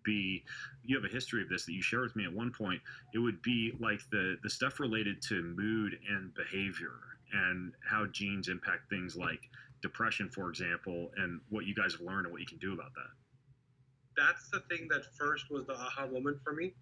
be, you have a history of this that you shared with me at one point. It would be like the stuff related to mood and behavior and how genes impact things like depression, for example, and what you guys have learned and what you can do about that. That's the thing that first was the aha moment for me,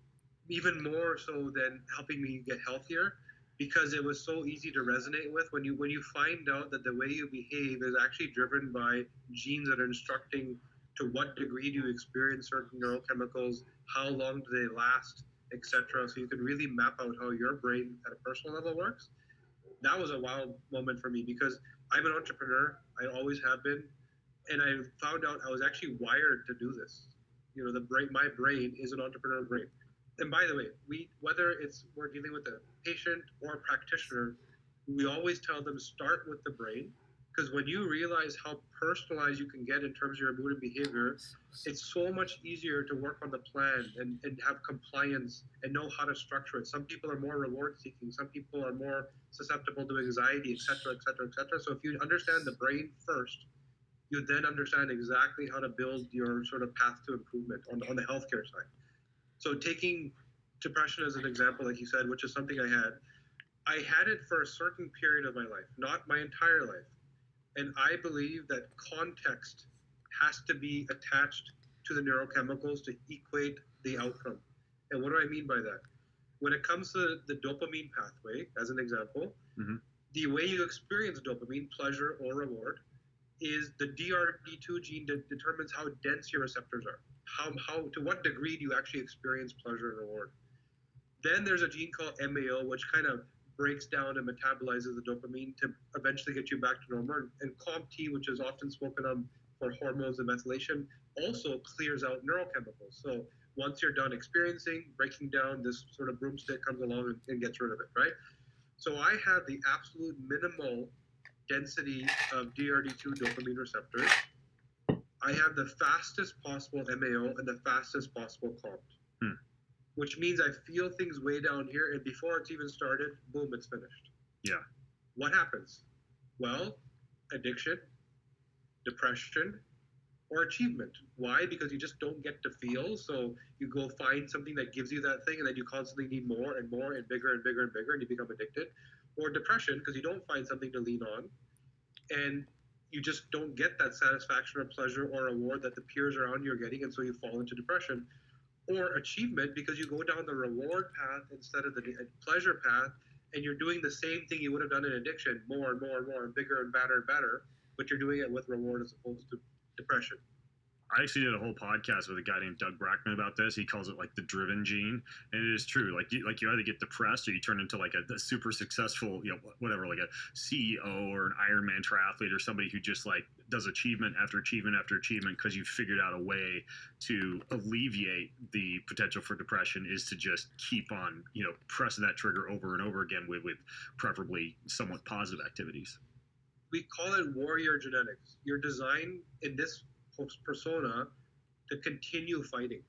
even more so than helping me get healthier, because it was so easy to resonate with when you find out that the way you behave is actually driven by genes that are instructing to what degree do you experience certain neurochemicals, how long do they last, etc. So you can really map out how your brain at a personal level works. That was a wild moment for me because I'm an entrepreneur. I always have been, and I found out I was actually wired to do this. My brain is an entrepreneur brain. And by the way, whether we're dealing with a patient or a practitioner, we always tell them start with the brain, because when you realize how personalized you can get in terms of your mood and behavior, it's so much easier to work on the plan and have compliance and know how to structure it. Some people are more reward seeking, some people are more susceptible to anxiety, etc., etc., etc. So if you understand the brain first, you then understand exactly how to build your sort of path to improvement on the healthcare side. So taking depression as an example, like you said, which is something I had it for a certain period of my life, not my entire life. And I believe that context has to be attached to the neurochemicals to equate the outcome. And what do I mean by that? When it comes to the dopamine pathway, as an example, the way you experience dopamine, pleasure or reward, is the DRD2 gene that determines how dense your receptors are. How to what degree do you actually experience pleasure and reward? Then there's a gene called MAO, which kind of breaks down and metabolizes the dopamine to eventually get you back to normal. And COMT, which is often spoken of for hormones and methylation, also clears out neurochemicals. So once you're done experiencing, breaking down, this sort of broomstick comes along and gets rid of it, right? So I have the absolute minimal density of DRD2 dopamine receptors. I have the fastest possible MAO and the fastest possible COMT, which means I feel things way down here, and before it's even started, boom, it's finished. Yeah. What happens? Well, addiction, depression, or achievement. Why? Because you just don't get to feel, so you go find something that gives you that thing, and then you constantly need more and more and bigger and bigger and bigger, and you become addicted. Or depression, because you don't find something to lean on, and you just don't get that satisfaction or pleasure or reward that the peers around you are getting, and so you fall into depression. Or achievement, because you go down the reward path instead of the pleasure path, and you're doing the same thing you would have done in addiction, more and more and more, and bigger and better and better, but you're doing it with reward as opposed to depression. I actually did a whole podcast with a guy named Doug Brackman about this. He calls it like the driven gene, and it is true. Like you either get depressed or you turn into like a super successful, whatever, like a CEO or an Ironman triathlete or somebody who just like does achievement after achievement after achievement because you figured out a way to alleviate the potential for depression is to just keep on, pressing that trigger over and over again with preferably somewhat positive activities. We call it warrior genetics. You're designed in this persona to continue fighting,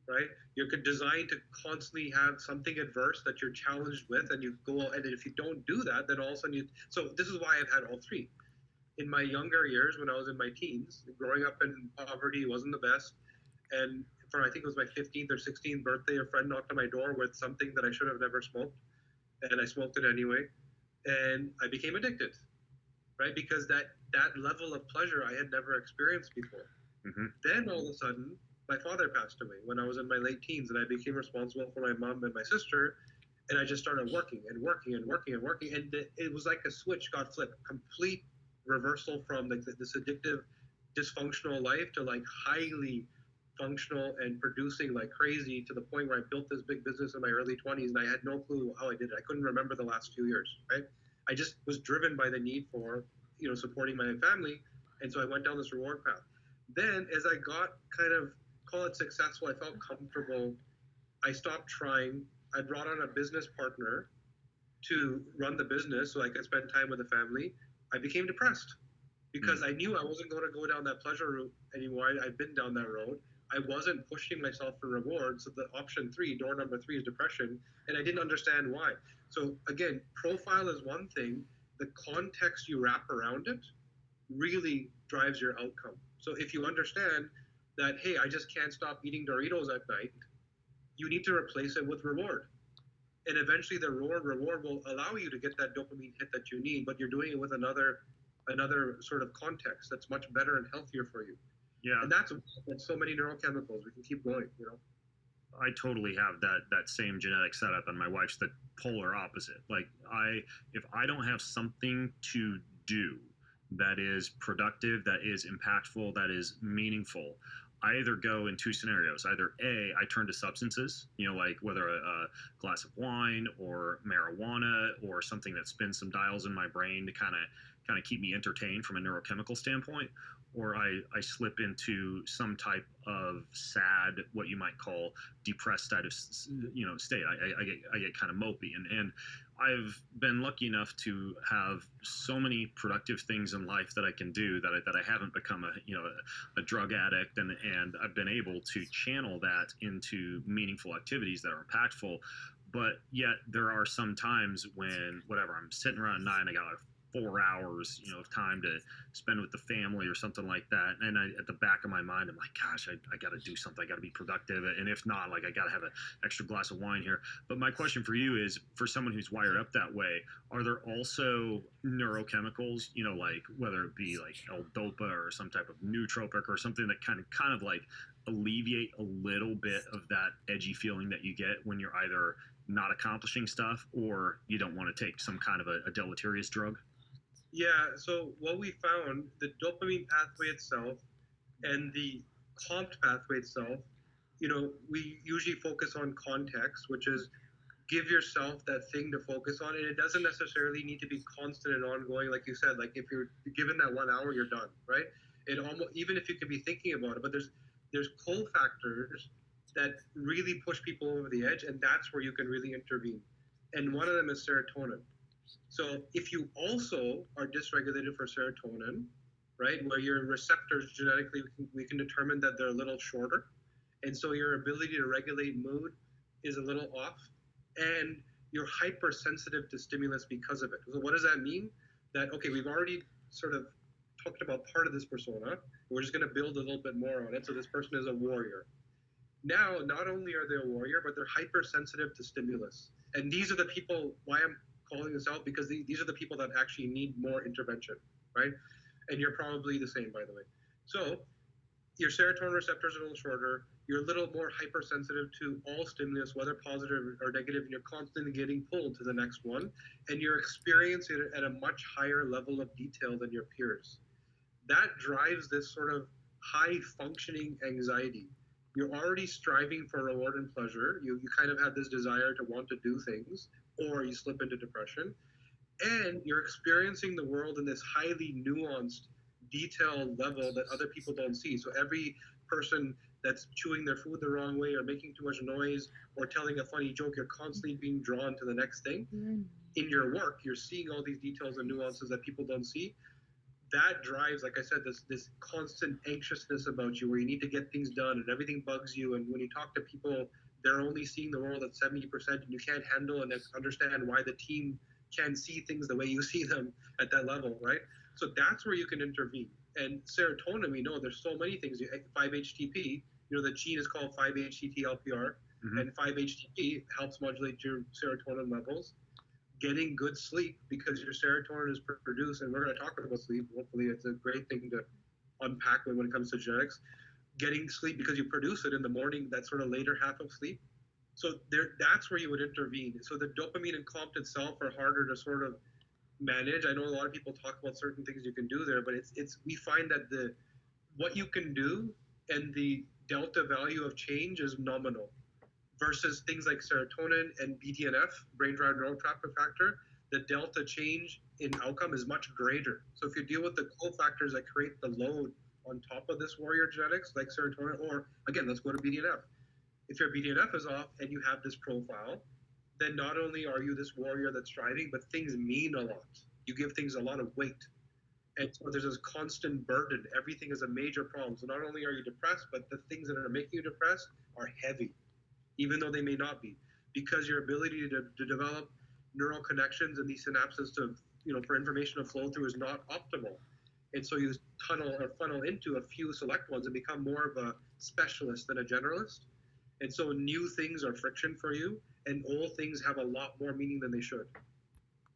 right? You're designed to constantly have something adverse that you're challenged with, and you go, and if you don't do that, then all of a sudden so this is why I've had all three. In my younger years, when I was in my teens, growing up in poverty wasn't the best, and for I think it was my 15th or 16th birthday, a friend knocked on my door with something that I should have never smoked, and I smoked it anyway, and I became addicted, right? Because that level of pleasure I had never experienced before. Then all of a sudden, my father passed away when I was in my late teens, and I became responsible for my mom and my sister, and I just started working and working and working and working, and it was like a switch got flipped. Complete reversal from like this addictive, dysfunctional life to like highly functional and producing like crazy, to the point where I built this big business in my early 20s, and I had no clue how I did it. I couldn't remember the last few years, right? I just was driven by the need for, supporting my family. And so I went down this reward path. Then as I got kind of, call it successful, I felt comfortable, I stopped trying. I brought on a business partner to run the business so I could spend time with the family. I became depressed because I knew I wasn't going to go down that pleasure route anymore. I'd been down that road. I wasn't pushing myself for reward. So the option 3, door number 3, is depression. And I didn't understand why. So again, profile is one thing. The context you wrap around it really drives your outcome. So if you understand that, hey, I just can't stop eating Doritos at night. You need to replace it with reward. And eventually the reward will allow you to get that dopamine hit that you need, but you're doing it with another sort of context that's much better and healthier for you. Yeah, And that's so many neurochemicals. We can keep going, you know. I totally have that same genetic setup, and my wife's the polar opposite. Like if I don't have something to do that is productive, that is impactful, that is meaningful, I either go in two scenarios. Either A, I turn to substances, like whether a glass of wine or marijuana or something that spins some dials in my brain to kind of keep me entertained from a neurochemical standpoint, or I slip into some type of sad, what you might call depressed state of state. I get kind of mopey, and I've been lucky enough to have so many productive things in life that I can do that I haven't become a drug addict, and I've been able to channel that into meaningful activities that are impactful. But yet there are some times when whatever, I'm sitting around 9, I got 4 hours, of time to spend with the family or something like that. And at the back of my mind, I'm like, gosh, I got to do something. I got to be productive. And if not, like, I got to have an extra glass of wine here. But my question for you is, for someone who's wired up that way, are there also neurochemicals, like whether it be like L-DOPA or some type of nootropic or something that kind of like alleviate a little bit of that edgy feeling that you get when you're either not accomplishing stuff or you don't want to take some kind of a deleterious drug? Yeah, so what we found, the dopamine pathway itself and the COMT pathway itself, we usually focus on context, which is give yourself that thing to focus on. And it doesn't necessarily need to be constant and ongoing. Like you said, like if you're given that 1 hour, you're done, right? It almost, even if you could be thinking about it, but there's cofactors that really push people over the edge, and that's where you can really intervene. And one of them is serotonin. So if you also are dysregulated for serotonin, right, where your receptors genetically, we can determine that they're a little shorter, and so your ability to regulate mood is a little off, and you're hypersensitive to stimulus because of it. So what does that mean? That, okay, we've already sort of talked about part of this persona. We're just going to build a little bit more on it. So this person is a warrior. Now, not only are they a warrior, but they're hypersensitive to stimulus. And these are the people, why I'm calling this out, because these are the people that actually need more intervention, right? And you're probably the same, by the way. So your serotonin receptors are a little shorter. You're a little more hypersensitive to all stimulus, whether positive or negative, and you're constantly getting pulled to the next one. And you're experiencing it at a much higher level of detail than your peers. That drives this sort of high functioning anxiety. You're already striving for reward and pleasure. You kind of have this desire to want to do things, or you slip into depression. And you're experiencing the world in this highly nuanced, detailed level that other people don't see. So every person that's chewing their food the wrong way or making too much noise or telling a funny joke, you're constantly being drawn to the next thing. In your work, you're seeing all these details and nuances that people don't see. That drives, like I said, this constant anxiousness about you, where you need to get things done and everything bugs you. And when you talk to people, they're only seeing the world at 70%, and you can't handle and understand why the team can see things the way you see them at that level, right? So that's where you can intervene. And serotonin, we know there's so many things. 5-HTP, the gene is called 5-HTT-LPR, and 5-HTP helps modulate your serotonin levels. Getting good sleep, because your serotonin is produced, and we're going to talk about sleep. Hopefully, it's a great thing to unpack when it comes to genetics. Getting sleep because you produce it in the morning, that sort of later half of sleep. So that's where you would intervene. So the dopamine and COMT itself are harder to sort of manage. I know a lot of people talk about certain things you can do there, but we find that what you can do and the delta value of change is nominal, versus things like serotonin and BDNF, brain-derived neurotransmitter factor. The delta change in outcome is much greater. So if you deal with the cofactors that create the load on top of this warrior genetics, like serotonin, or again, let's go to BDNF. If your BDNF is off and you have this profile, then not only are you this warrior that's striving, but things mean a lot. You give things a lot of weight. And so there's this constant burden. Everything is a major problem. So not only are you depressed, but the things that are making you depressed are heavy, even though they may not be, because your ability to develop neural connections and these synapses to, for information to flow through is not optimal. and so you tunnel or funnel into a few select ones and become more of a specialist than a generalist. And so new things are friction for you, and old things have a lot more meaning than they should.